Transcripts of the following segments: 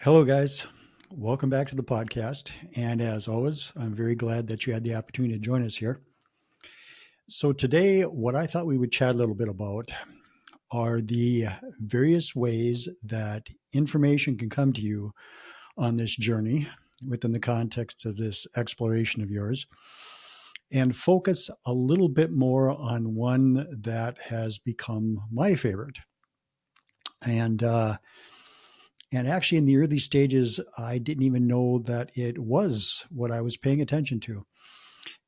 Hello, guys. Welcome back to the podcast. And as always, I'm very glad that you had the opportunity to join us here. So, today, what I thought we would chat a little bit about are the various ways that information can come to you on this journey within the context of this exploration of yours, and focus a little bit more on one that has become my favorite. And, uh, And actually, in the early stages, I didn't even know that it was what I was paying attention to.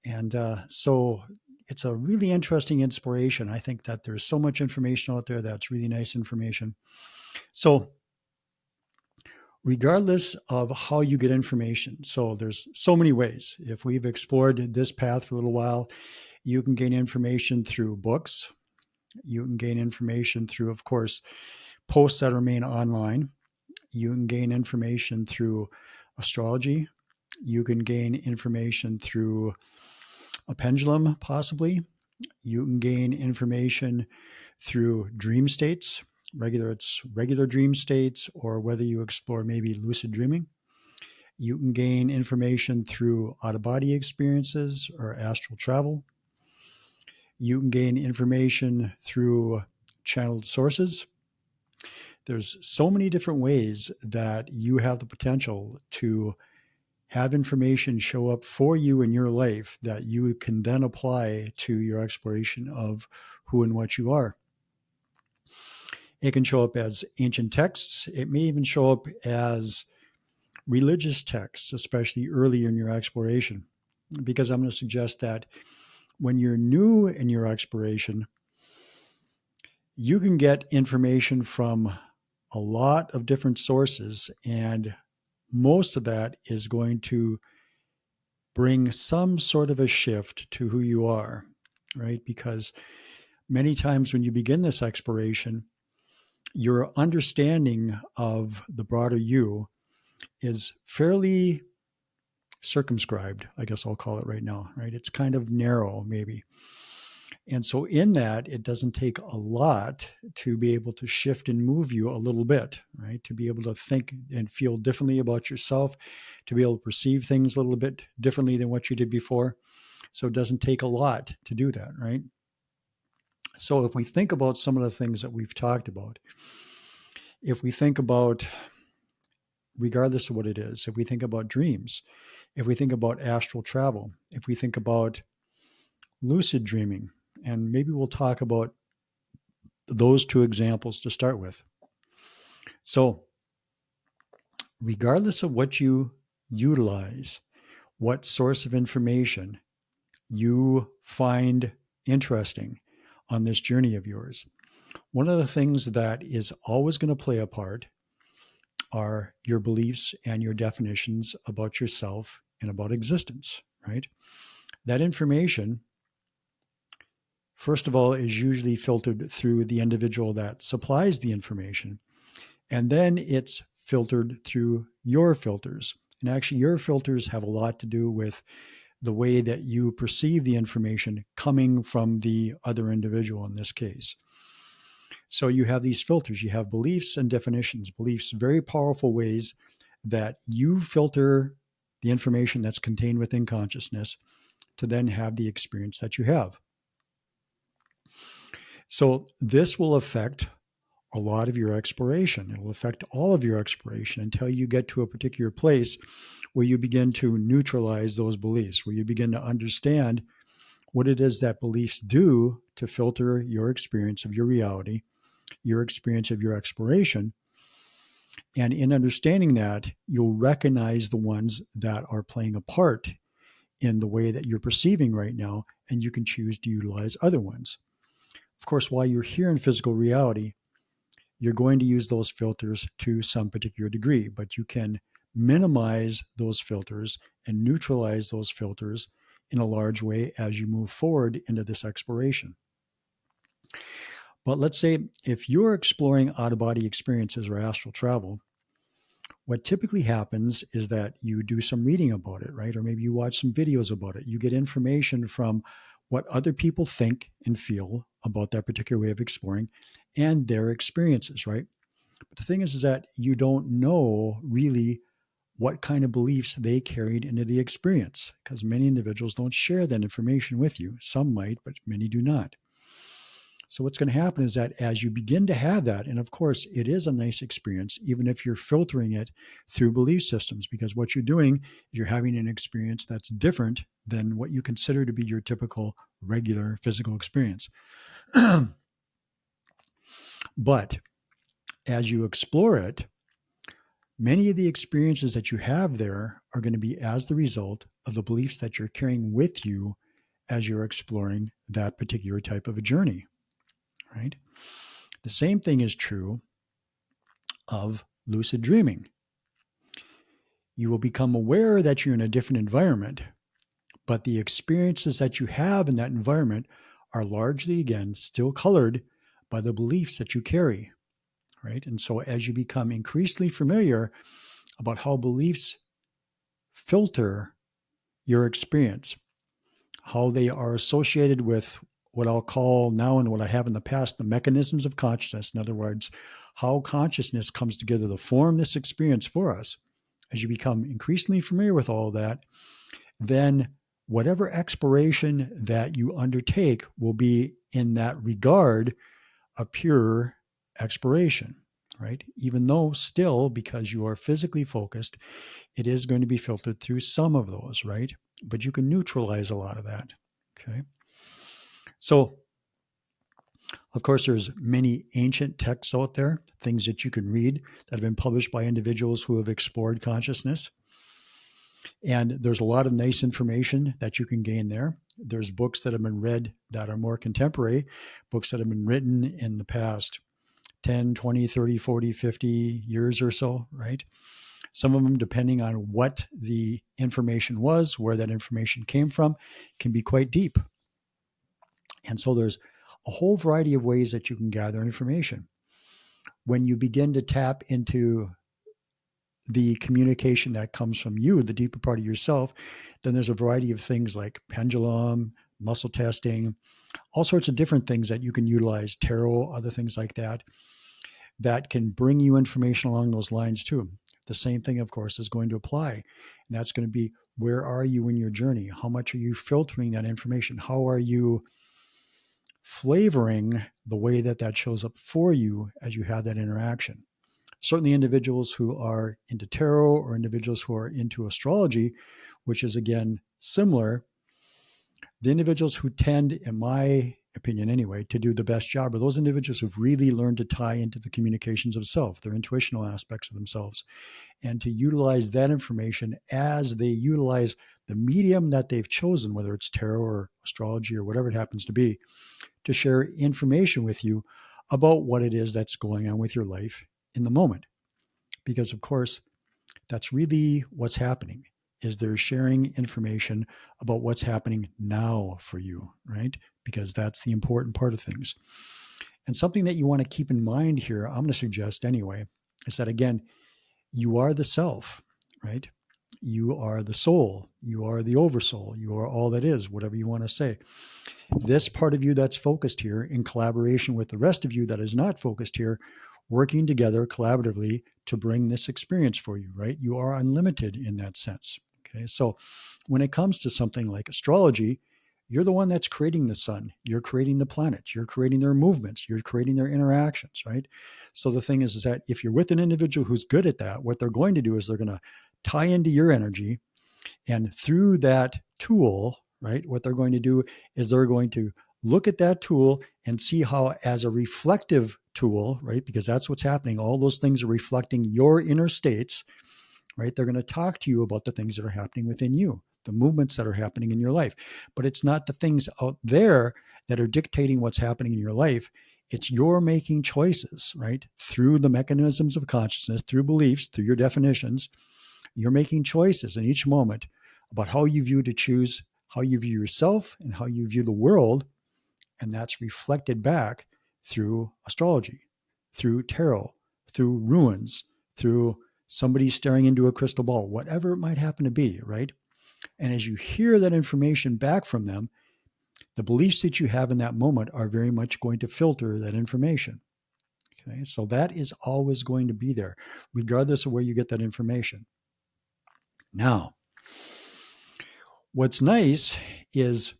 And so it's a really interesting inspiration. I think that there's so much information out there that's really nice information. So, regardless of how you get information, so there's so many ways. If we've explored this path for a little while, you can gain information through books. You can gain information through, of course, posts that remain online. You can gain information through astrology. You can gain information through a pendulum, possibly. You can gain information through dream states, whether it's regular dream states or whether you explore maybe lucid dreaming. You can gain information through out of body experiences or astral travel. You can gain information through channeled sources. There's so many different ways that you have the potential to have information show up for you in your life that you can then apply to your exploration of who and what you are. It can show up as ancient texts. It may even show up as religious texts, especially early in your exploration. Because I'm going to suggest that when you're new in your exploration, you can get information from a lot of different sources, and most of that is going to bring some sort of a shift to who you are, right? Because many times when you begin this exploration, your understanding of the broader you is fairly circumscribed, I guess I'll call it right now, right? It's kind of narrow, maybe. And so, in that, it doesn't take a lot to be able to shift and move you a little bit, right? To be able to think and feel differently about yourself, to be able to perceive things a little bit differently than what you did before. So, it doesn't take a lot to do that, right? So, if we think about some of the things that we've talked about, if we think about, regardless of what it is, if we think about dreams, if we think about astral travel, if we think about lucid dreaming, and maybe we'll talk about those two examples to start with. So, regardless of what you utilize, what source of information you find interesting on this journey of yours, one of the things that is always going to play a part are your beliefs and your definitions about yourself and about existence, right? That information, first of all, is usually filtered through the individual that supplies the information. And then it's filtered through your filters. And actually, your filters have a lot to do with the way that you perceive the information coming from the other individual in this case. So you have these filters, you have beliefs and definitions, beliefs, very powerful ways that you filter the information that's contained within consciousness to then have the experience that you have. So this will affect a lot of your exploration. It'll affect all of your exploration until you get to a particular place where you begin to neutralize those beliefs, where you begin to understand what it is that beliefs do to filter your experience of your reality, your experience of your exploration. And in understanding that, you'll recognize the ones that are playing a part in the way that you're perceiving right now, and you can choose to utilize other ones. Of course, while you're here in physical reality, you're going to use those filters to some particular degree, but you can minimize those filters and neutralize those filters in a large way as you move forward into this exploration. But let's say if you're exploring out of body experiences or astral travel, what typically happens is that you do some reading about it, right? Or maybe you watch some videos about it. You get information from what other people think and feel about that particular way of exploring and their experiences, right? But the thing is that you don't know really what kind of beliefs they carried into the experience, because many individuals don't share that information with you. Some might, but many do not. So what's going to happen is that as you begin to have that, and of course it is a nice experience, even if you're filtering it through belief systems, because what you're doing is you're having an experience that's different than what you consider to be your typical regular physical experience. But as you explore it, many of the experiences that you have there are going to be as the result of the beliefs that you're carrying with you as you're exploring that particular type of a journey, right? The same thing is true of lucid dreaming. You will become aware that you're in a different environment, but the experiences that you have in that environment are largely, again, still colored by the beliefs that you carry, right? And so as you become increasingly familiar about how beliefs filter your experience, how they are associated with what I'll call now and what I have in the past, the mechanisms of consciousness. In other words, how consciousness comes together to form this experience for us. As you become increasingly familiar with all that, then whatever exploration that you undertake will be in that regard a pure exploration, right? Even though still, because you are physically focused, it is going to be filtered through some of those, right? But you can neutralize a lot of that. Okay. So, of course, there's many ancient texts out there, things that you can read that have been published by individuals who have explored consciousness. And there's a lot of nice information that you can gain there. There's books that have been read that are more contemporary, books that have been written in the past 10, 20, 30, 40, 50 years or so, right? Some of them, depending on what the information was, where that information came from, can be quite deep. And so there's a whole variety of ways that you can gather information. When you begin to tap into the communication that comes from you, the deeper part of yourself, then there's a variety of things like pendulum, muscle testing, all sorts of different things that you can utilize, tarot, other things like that, that can bring you information along those lines too. The same thing, of course, is going to apply. And that's going to be, where are you in your journey? How much are you filtering that information? How are you flavoring the way that that shows up for you as you have that interaction? Certainly individuals who are into tarot or individuals who are into astrology, which is again similar, the individuals who tend, in my opinion anyway, to do the best job are those individuals who've really learned to tie into the communications of self, their intuitional aspects of themselves, and to utilize that information as they utilize the medium that they've chosen, whether it's tarot or astrology or whatever it happens to be, to share information with you about what it is that's going on with your life in the moment. Because of course, that's really what's happening, is they're sharing information about what's happening now for you, right? Because that's the important part of things. And something that you want to keep in mind here, I'm going to suggest anyway, is that again, you are the self, right? You are the soul. You are the oversoul. You are all that is, whatever you want to say. This part of you that's focused here, in collaboration with the rest of you that is not focused here, working together collaboratively to bring this experience for you, right? You are unlimited in that sense. Okay. So when it comes to something like astrology, you're the one that's creating the sun. You're creating the planets. You're creating their movements. You're creating their interactions, right? So the thing is that if you're with an individual who's good at that, what they're going to do is they're going to tie into your energy. And through that tool, right, what they're going to do is they're going to look at that tool and see how, as a reflective tool, right, because that's what's happening, all those things are reflecting your inner states, right? They're going to talk to you about the things that are happening within you, the movements that are happening in your life. But it's not the things out there that are dictating what's happening in your life. It's your making choices, right? Through the mechanisms of consciousness, through beliefs, through your definitions. You're making choices in each moment about how you view to choose, how you view yourself and how you view the world. And that's reflected back through astrology, through tarot, through runes, through somebody staring into a crystal ball, whatever it might happen to be, right? And as you hear that information back from them, the beliefs that you have in that moment are very much going to filter that information. Okay, so that is always going to be there, regardless of where you get that information. Now, what's nice is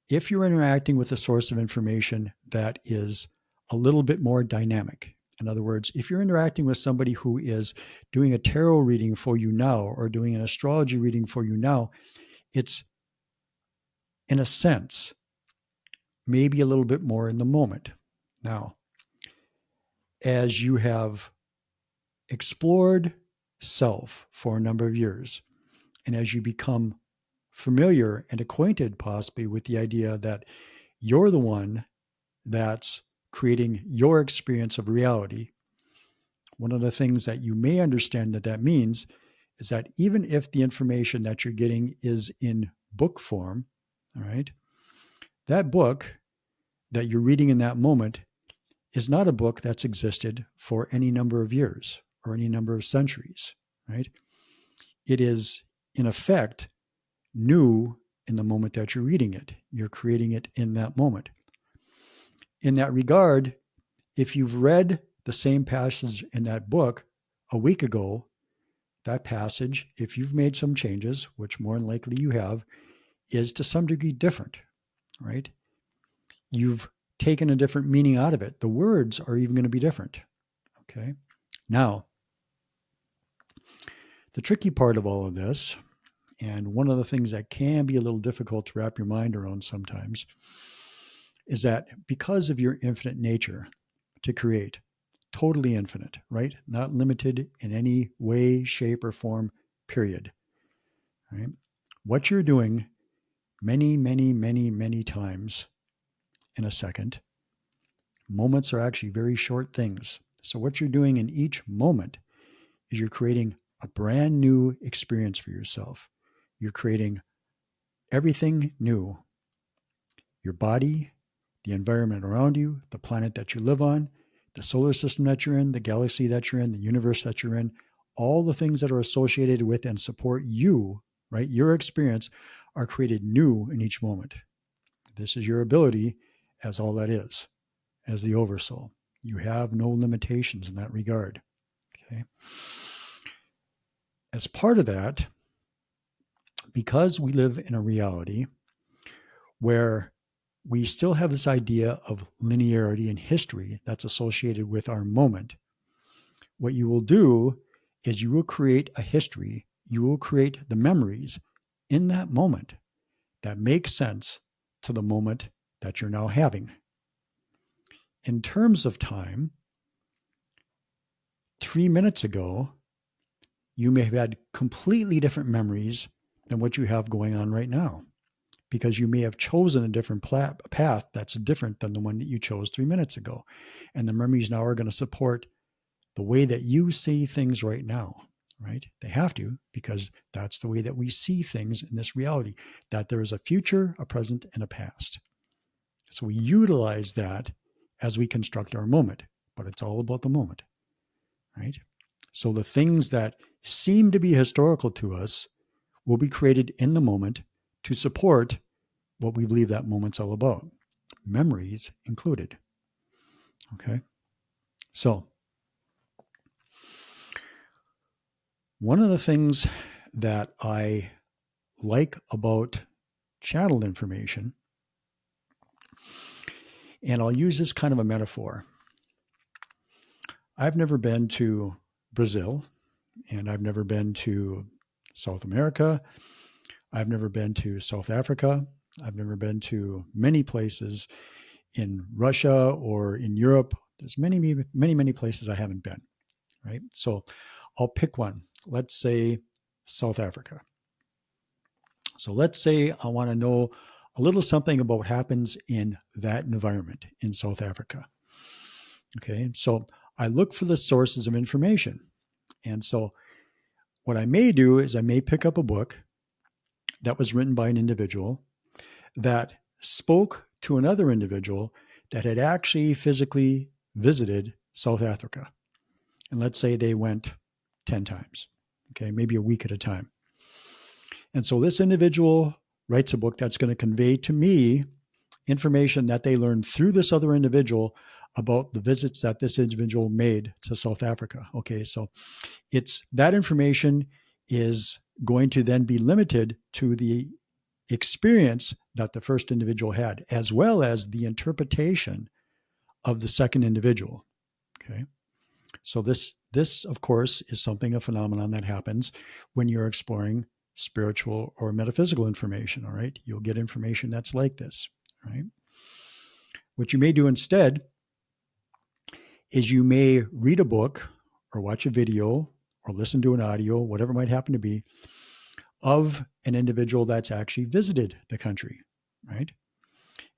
if you're interacting with a source of information that is a little bit more dynamic. In other words, if you're interacting with somebody who is doing a tarot reading for you now or doing an astrology reading for you now, it's, in a sense, maybe a little bit more in the moment. Now, as you have explored self for a number of years, and as you become familiar and acquainted possibly with the idea that you're the one that's creating your experience of reality, one of the things that you may understand that that means is that even if the information that you're getting is in book form, all right, that book that you're reading in that moment is not a book that's existed for any number of years or any number of centuries, right? It is, in effect, new in the moment that you're reading it. You're creating it in that moment. In that regard, if you've read the same passage in that book a week ago, that passage, if you've made some changes, which more than likely you have, is to some degree different, right? You've taken a different meaning out of it. The words are even going to be different, okay? Now, the tricky part of all of this, and one of the things that can be a little difficult to wrap your mind around sometimes, is that because of your infinite nature to create, totally infinite, right? Not limited in any way, shape, or form, period, right? What you're doing many, many, many, many times in a second, moments are actually very short things. So what you're doing in each moment is you're creating a brand new experience for yourself. You're creating everything new. Your body, the environment around you, the planet that you live on, the solar system that you're in, the galaxy that you're in, the universe that you're in, all the things that are associated with and support you, right? Your experience are created new in each moment. This is your ability as all that is, as the oversoul. You have no limitations in that regard. Okay. As part of that, because we live in a reality where we still have this idea of linearity and history that's associated with our moment, what you will do is you will create a history, you will create the memories in that moment that make sense to the moment that you're now having. In terms of time, 3 minutes ago, you may have had completely different memories than what you have going on right now, because you may have chosen a different path that's different than the one that you chose 3 minutes ago. And the memories now are going to support the way that you see things right now, right? They have to, because that's the way that we see things in this reality, that there is a future, a present, and a past. So we utilize that as we construct our moment, but it's all about the moment, right? So the things that seem to be historical to us will be created in the moment to support what we believe that moment's all about, memories included. Okay. So one of the things that I like about channeled information, and I'll use this kind of a metaphor. I've never been to Brazil, and I've never been to South America. I've never been to South Africa. I've never been to many places in Russia or in Europe. There's many, many, many places I haven't been, right? So I'll pick one. Let's say South Africa. So let's say I want to know a little something about what happens in that environment in South Africa. Okay, so I look for the sources of information. And so what I may do is I may pick up a book that was written by an individual that spoke to another individual that had actually physically visited South Africa. And let's say they went 10 times, okay, maybe a week at a time. And so this individual writes a book that's going to convey to me information that they learned through this other individual about the visits that this individual made to South Africa. Okay, so it's that information is going to then be limited to the experience that the first individual had, as well as the interpretation of the second individual. Okay. So this of course is a phenomenon that happens when you're exploring spiritual or metaphysical information. All right. You'll get information that's like this. Right. What you may do instead is you may read a book or watch a video or listen to an audio, whatever it might happen to be, of an individual that's actually visited the country, right?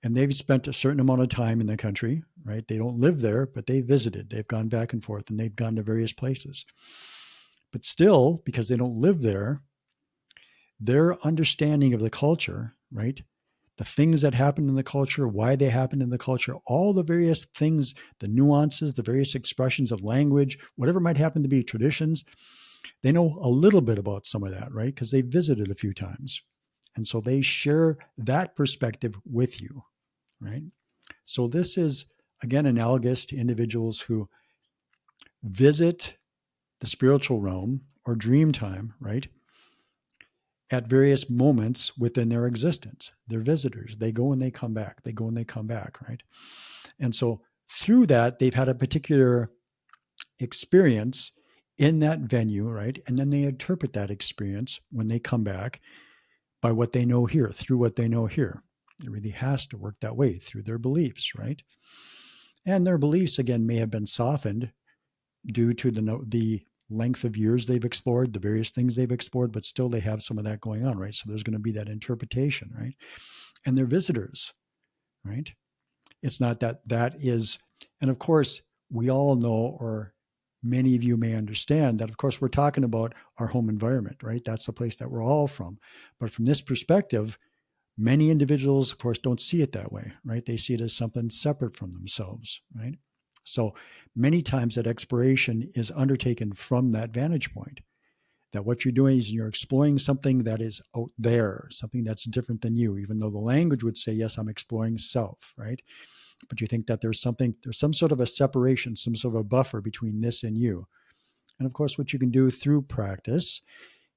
And they've spent a certain amount of time in the country, right? They don't live there, but they visited. They've gone back and forth and they've gone to various places. But still, because they don't live there, their understanding of the culture, right? The things that happened in the culture, why they happened in the culture, all the various things, the nuances, the various expressions of language, whatever might happen to be traditions, they know a little bit about some of that, right? Because they visited a few times. And so they share that perspective with you, right? So this is, again, analogous to individuals who visit the spiritual realm or dream time, right? At various moments within their existence. They're visitors. They go and they come back. They go and they come back, right? And so through that, they've had a particular experience in that venue, right? And then they interpret that experience when they come back by what they know here, through what they know here. It really has to work that way through their beliefs, right? And their beliefs, again, may have been softened due to the length of years they've explored, the various things they've explored, but still they have some of that going on, right? So there's going to be that interpretation, right? And they're visitors, right? It's not that is, and of course, we all know, or many of you may understand that, of course, we're talking about our home environment, right? That's the place that we're all from. But from this perspective, many individuals, of course, don't see it that way, right? They see it as something separate from themselves, right? So many times that exploration is undertaken from that vantage point, that what you're doing is you're exploring something that is out there, something that's different than you, even though the language would say, yes, I'm exploring self, right? But you think that there's some sort of a separation, some sort of a buffer between this and you. And of course, what you can do through practice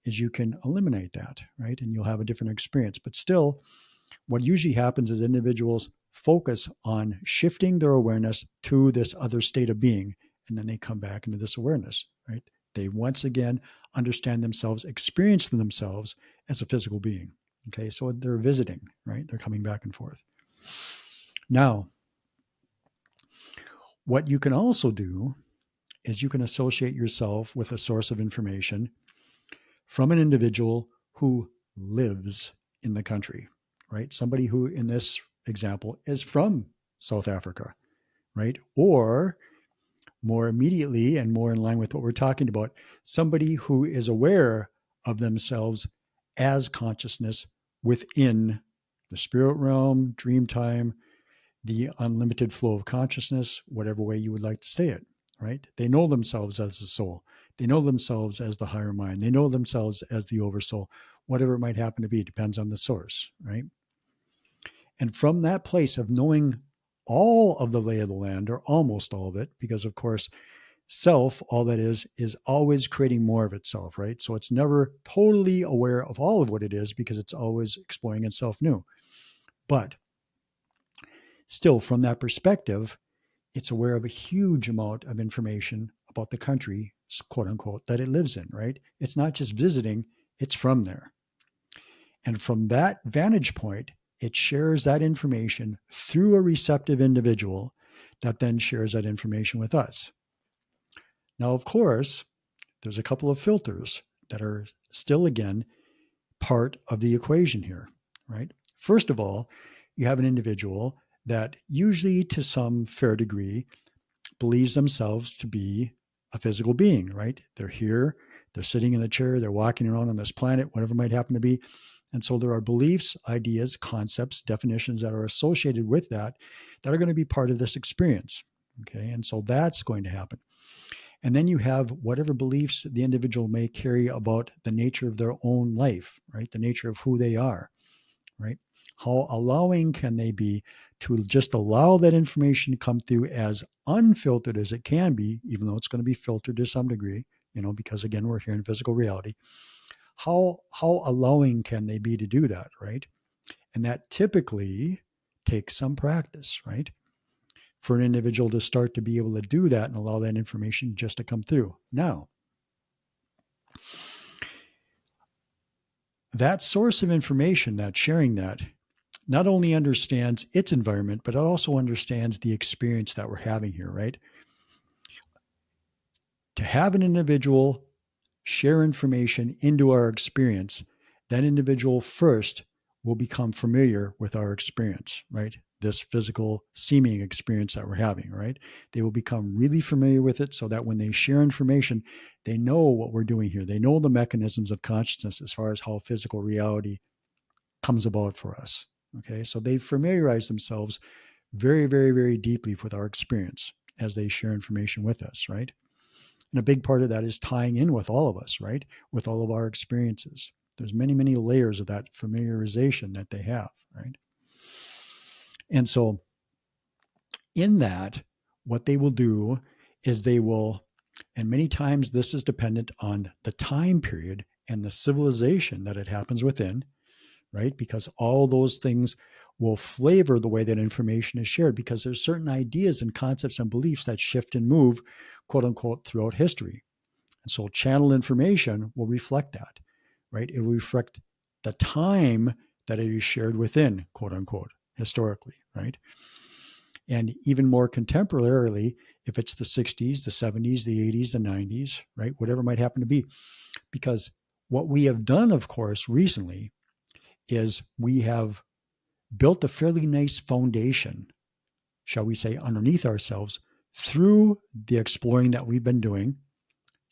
is you can eliminate that, right? And you'll have a different experience. But still, what usually happens is individuals focus on shifting their awareness to this other state of being, and then they come back into this awareness, right? They once again understand themselves, experience themselves as a physical being. Okay, so they're visiting, right? They're coming back and forth. Now, what you can also do is you can associate yourself with a source of information from an individual who lives in the country, right? Somebody who, in this example, is from South Africa, right? Or more immediately and more in line with what we're talking about, somebody who is aware of themselves as consciousness within the spirit realm, dream time, the unlimited flow of consciousness, whatever way you would like to say it, right? They know themselves as the soul. They know themselves as the higher mind. They know themselves as the oversoul, whatever it might happen to be, depends on the source, right? And from that place of knowing all of the lay of the land, or almost all of it, because of course, self, all that is always creating more of itself, right? So it's never totally aware of all of what it is because it's always exploring itself new. But still, from that perspective, it's aware of a huge amount of information about the country, quote unquote, that it lives in, right? It's not just visiting, it's from there. And from that vantage point, it shares that information through a receptive individual that then shares that information with us. Now, of course, there's a couple of filters that are still, again, part of the equation here, right? First of all, you have an individual that usually to some fair degree believes themselves to be a physical being, right? They're here, they're sitting in a chair, they're walking around on this planet, whatever might happen to be. And so there are beliefs, ideas, concepts, definitions that are associated with that are going to be part of this experience. Okay. And so that's going to happen. And then you have whatever beliefs the individual may carry about the nature of their own life, right? The nature of who they are, right? How allowing can they be to just allow that information to come through as unfiltered as it can be, even though it's going to be filtered to some degree, because again, we're here in physical reality. How allowing can they be to do that, right? And that typically takes some practice, right? For an individual to start to be able to do that and allow that information just to come through. Now, that source of information, that sharing that, not only understands its environment, but it also understands the experience that we're having here, right? To have an individual share information into our experience, that individual first will become familiar with our experience, right? This physical seeming experience that we're having, right? They will become really familiar with it so that when they share information, they know what we're doing here. They know the mechanisms of consciousness as far as how physical reality comes about for us. Okay. So they familiarize themselves very, very, very deeply with our experience as they share information with us, right? And a big part of that is tying in with all of us, right? With all of our experiences. There's many, many layers of that familiarization that they have, right? And so in that, what they will do is they will, and many times this is dependent on the time period and the civilization that it happens within, right? Because all those things will flavor the way that information is shared, because there's certain ideas and concepts and beliefs that shift and move, quote unquote, throughout history. And so channel information will reflect that, right? It will reflect the time that it is shared within, quote unquote, historically, right? And even more contemporarily, if it's the 60s, the 70s, the 80s, the 90s, right? Whatever might happen to be. Because what we have done, of course, recently is we have built a fairly nice foundation, shall we say, underneath ourselves through the exploring that we've been doing,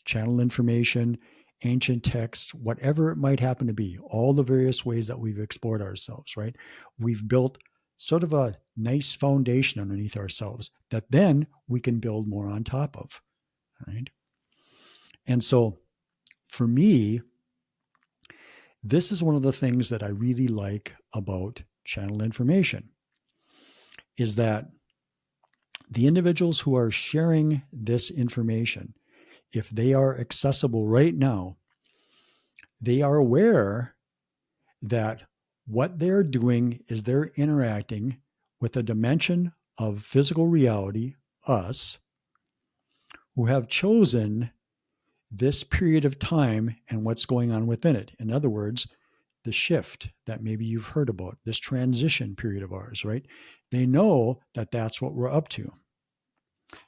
channel information, ancient texts, whatever it might happen to be, all the various ways that we've explored ourselves, right? We've built sort of a nice foundation underneath ourselves that then we can build more on top of, right? And so for me, this is one of the things that I really like about channel information is that the individuals who are sharing this information, if they are accessible right now, they are aware that what they're doing is they're interacting with a dimension of physical reality, us, who have chosen this period of time and what's going on within it. In other words, the shift that maybe you've heard about, this transition period of ours, right? They know that that's what we're up to.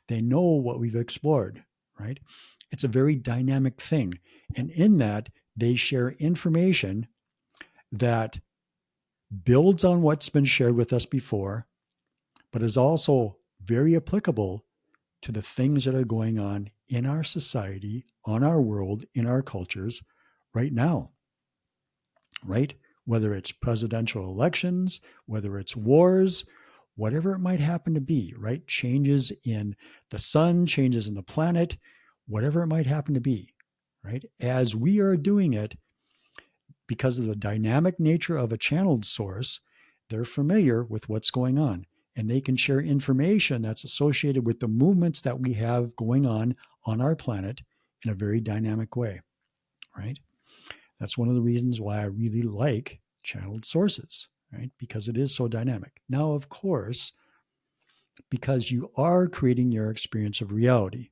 They know what we've explored, right? It's a very dynamic thing. And in that, they share information that builds on what's been shared with us before, but is also very applicable to the things that are going on in our society, on our world, in our cultures right now, right? Whether it's presidential elections, whether it's wars, whatever it might happen to be, right? Changes in the sun, changes in the planet, whatever it might happen to be, right? As we are doing it, because of the dynamic nature of a channeled source, they're familiar with what's going on and they can share information that's associated with the movements that we have going on our planet in a very dynamic way, right? That's one of the reasons why I really like channeled sources, right? Because it is so dynamic. Now, of course, because you are creating your experience of reality,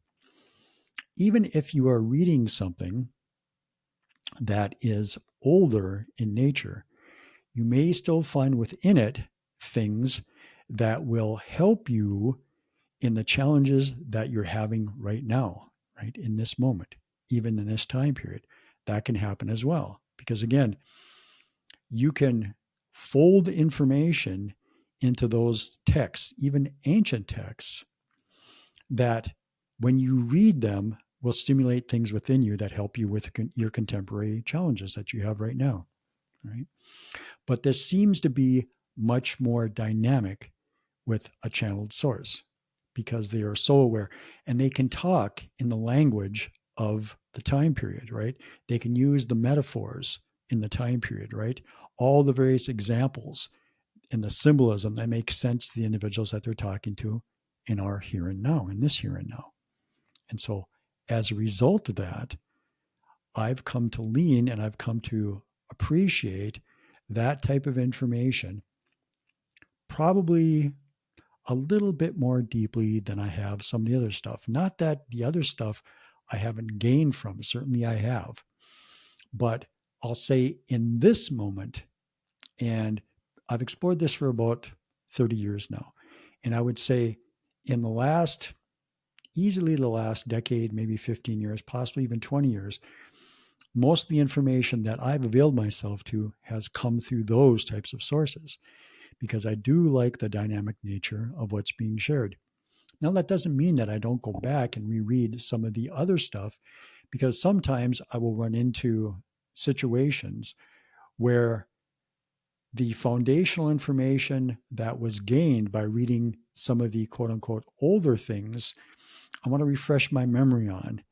even if you are reading something that is older in nature, you may still find within it things that will help you in the challenges that you're having right now, right? In this moment, even in this time period. That can happen as well. Because again, you can fold information into those texts, even ancient texts, that when you read them will stimulate things within you that help you with your contemporary challenges that you have right now, right? But this seems to be much more dynamic with a channeled source because they are so aware and they can talk in the language of the time period, right? They can use the metaphors in the time period, right? All the various examples and the symbolism that makes sense to the individuals that they're talking to in our here and now, in this here and now. And so as a result of that, I've come to lean and I've come to appreciate that type of information probably a little bit more deeply than I have some of the other stuff. Not that the other stuff I haven't gained from, certainly I have. But I'll say in this moment, and I've explored this for about 30 years now, and I would say in easily the last decade, maybe 15 years, possibly even 20 years, most of the information that I've availed myself to has come through those types of sources because I do like the dynamic nature of what's being shared. Now, that doesn't mean that I don't go back and reread some of the other stuff because sometimes I will run into situations where the foundational information that was gained by reading some of the quote unquote older things, I want to refresh my memory on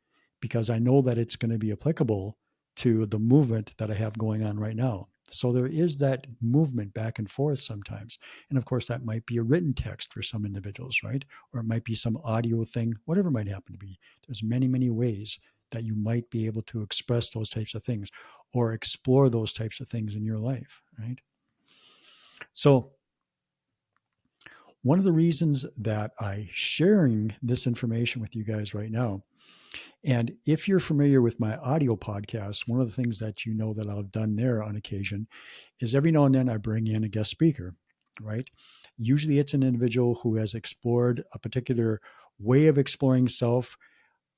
because I know that it's going to be applicable to the movement that I have going on right now. So there is that movement back and forth sometimes. And of course, that might be a written text for some individuals, right? Or it might be some audio thing, whatever it might happen to be. There's many, many ways that you might be able to express those types of things or explore those types of things in your life, right? So one of the reasons that I sharing this information with you guys right now, and if you're familiar with my audio podcast, one of the things that you know that I've done there on occasion is every now and then I bring in a guest speaker, right? Usually it's an individual who has explored a particular way of exploring self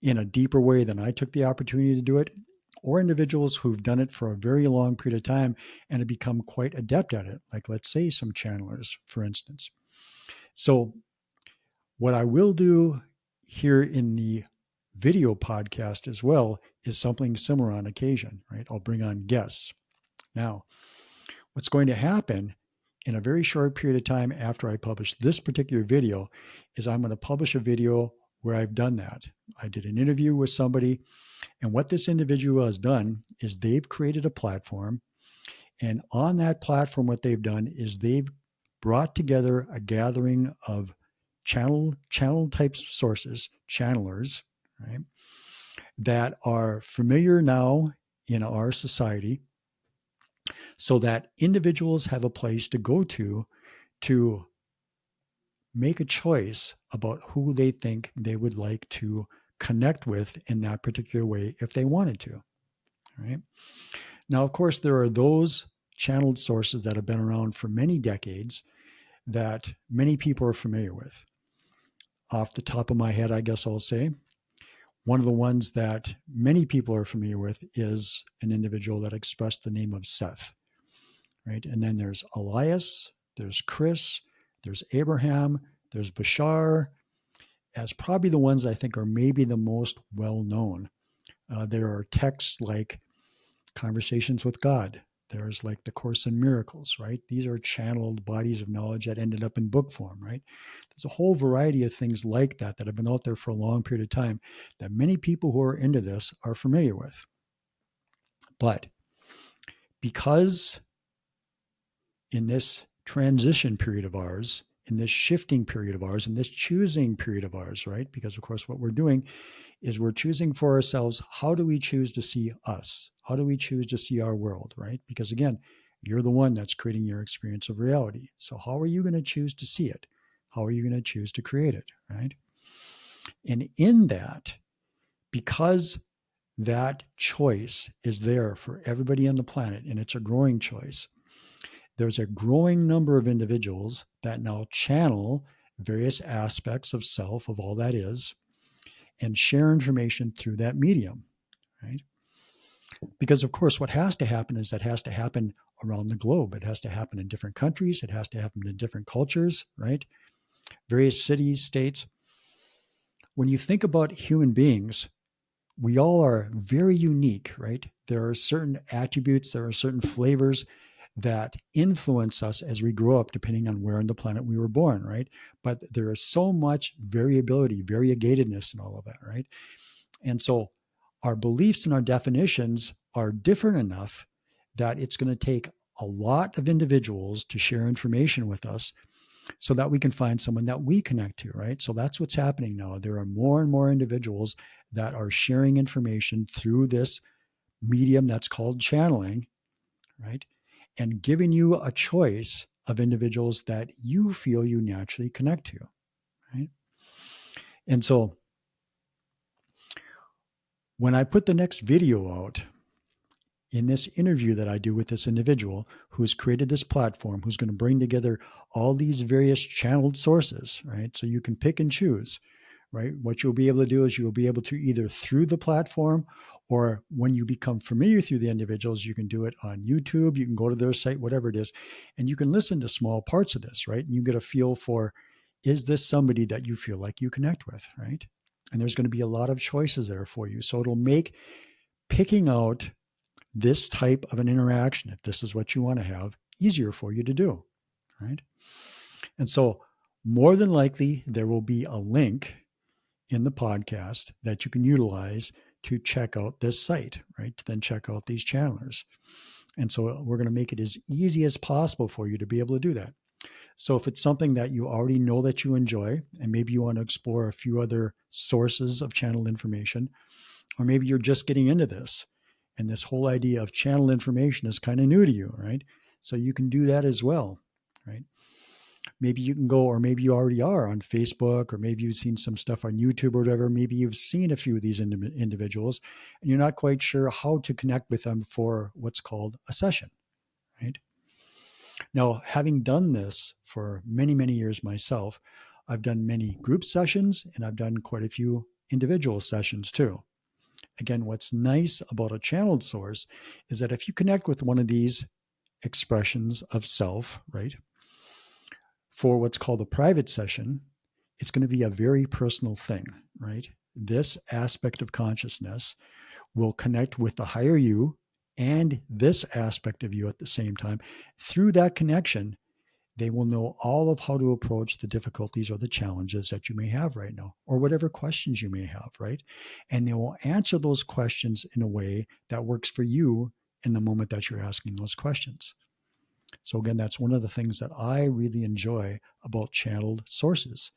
in a deeper way than I took the opportunity to do it, or individuals who've done it for a very long period of time and have become quite adept at it, like let's say some channelers, for instance. So what I will do here in the video podcast as well is something similar on occasion, right? I'll bring on guests. Now, what's going to happen in a very short period of time after I publish this particular video is I'm going to publish a video where I've done that. I did an interview with somebody, and what this individual has done is they've created a platform, and on that platform, what they've done is they've brought together a gathering of channel types sources, channelers, right, that are familiar now in our society so that individuals have a place to go to make a choice about who they think they would like to connect with in that particular way if they wanted to. Right? Now, of course, there are those channeled sources that have been around for many decades that many people are familiar with. Off the top of my head, I guess I'll say one of the ones that many people are familiar with is an individual that expressed the name of Seth, right? And then there's Elias, there's Chris, there's Abraham, there's Bashar, as probably the ones I think are maybe the most well known. There are texts like Conversations with God. There's like the Course in Miracles, right? These are channeled bodies of knowledge that ended up in book form, right? There's a whole variety of things like that that have been out there for a long period of time that many people who are into this are familiar with. But because in this transition period of ours, in this shifting period of ours, in this choosing period of ours, right? Because of course, what we're doing is we're choosing for ourselves, how do we choose to see us? How do we choose to see our world, right? Because again, you're the one that's creating your experience of reality. So how are you going to choose to see it? How are you going to choose to create it, right? And in that, because that choice is there for everybody on the planet, and it's a growing choice, there's a growing number of individuals that now channel various aspects of self, of all that is, and share information through that medium, right? Because, of course, what has to happen is that has to happen around the globe. It has to happen in different countries. It has to happen in different cultures, right? Various cities, states. When you think about human beings, we all are very unique, right? There are certain attributes, there are certain flavors that influence us as we grow up, depending on where on the planet we were born, right? But there is so much variability, variegatedness, and all of that, right? And so our beliefs and our definitions are different enough that it's going to take a lot of individuals to share information with us so that we can find someone that we connect to, right? So that's what's happening now. There are more and more individuals that are sharing information through this medium that's called channeling, right? And giving you a choice of individuals that you feel you naturally connect to, right? And so when I put the next video out, in this interview that I do with this individual who's created this platform, who's going to bring together all these various channeled sources, right? So you can pick and choose, right? What you'll be able to do is you'll be able to either through the platform, or when you become familiar through the individuals, you can do it on YouTube, you can go to their site, whatever it is, and you can listen to small parts of this, right? And you get a feel for, is this somebody that you feel like you connect with, right? And there's going to be a lot of choices there for you. So it'll make picking out this type of an interaction, if this is what you want to have, easier for you to do, right? And so more than likely, there will be a link in the podcast that you can utilize to check out this site, right? To then check out these channelers. And so we're going to make it as easy as possible for you to be able to do that. So if it's something that you already know that you enjoy, and maybe you want to explore a few other sources of channeled information, or maybe you're just getting into this, and this whole idea of channel information is kind of new to you, right? So you can do that as well, right? Maybe you can go, or maybe you already are on Facebook, or maybe you've seen some stuff on YouTube or whatever. Maybe you've seen a few of these individuals and you're not quite sure how to connect with them for what's called a session, right? Now, having done this for many, many years myself, I've done many group sessions and I've done quite a few individual sessions too. Again, what's nice about a channeled source is that if you connect with one of these expressions of self, right, for what's called a private session, it's going to be a very personal thing, right? This aspect of consciousness will connect with the higher you and this aspect of you at the same time. Through that connection, they will know all of how to approach the difficulties or the challenges that you may have right now, or whatever questions you may have, right? And they will answer those questions in a way that works for you in the moment that you're asking those questions. So again, that's one of the things that I really enjoy about channeled sources.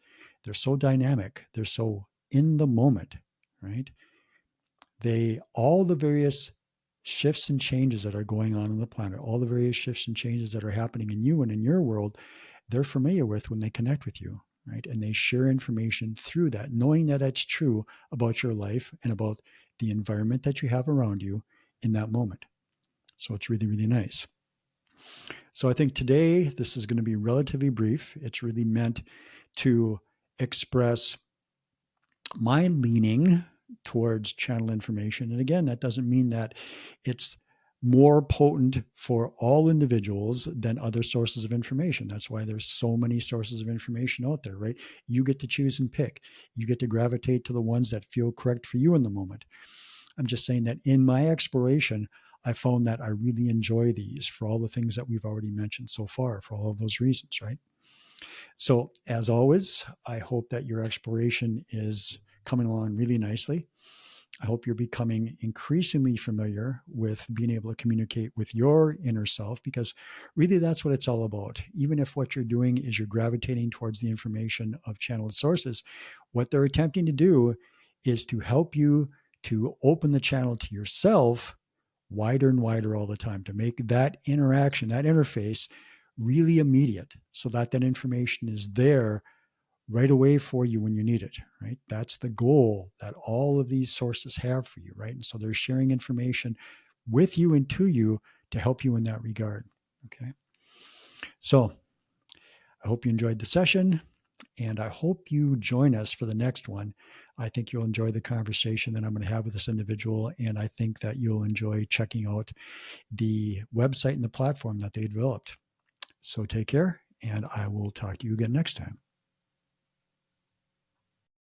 They're so dynamic. They're so in the moment, right? All the various shifts and changes that are going on the planet, all the various shifts and changes that are happening in you and in your world, they're familiar with when they connect with you, right? And they share information through that, knowing that it's true about your life and about the environment that you have around you in that moment. So it's really, really nice. So I think today this is going to be relatively brief. It's really meant to express my leaning towards channel information. And again, that doesn't mean that it's more potent for all individuals than other sources of information. That's why there's so many sources of information out there, right? You get to choose and pick. You get to gravitate to the ones that feel correct for you in the moment. I'm just saying that in my exploration, I found that I really enjoy these for all the things that we've already mentioned so far, for all of those reasons, right? So as always, I hope that your exploration is coming along really nicely. I hope you're becoming increasingly familiar with being able to communicate with your inner self, because really that's what it's all about. Even if what you're doing is you're gravitating towards the information of channeled sources, what they're attempting to do is to help you to open the channel to yourself wider and wider all the time, to make that interaction, that interface really immediate, so that that information is there right away for you when you need it, right? That's the goal that all of these sources have for you, right? And so they're sharing information with you and to you to help you in that regard, okay? So I hope you enjoyed the session, and I hope you join us for the next one. I think you'll enjoy the conversation that I'm going to have with this individual, and I think that you'll enjoy checking out the website and the platform that they developed. So take care, and I will talk to you again next time.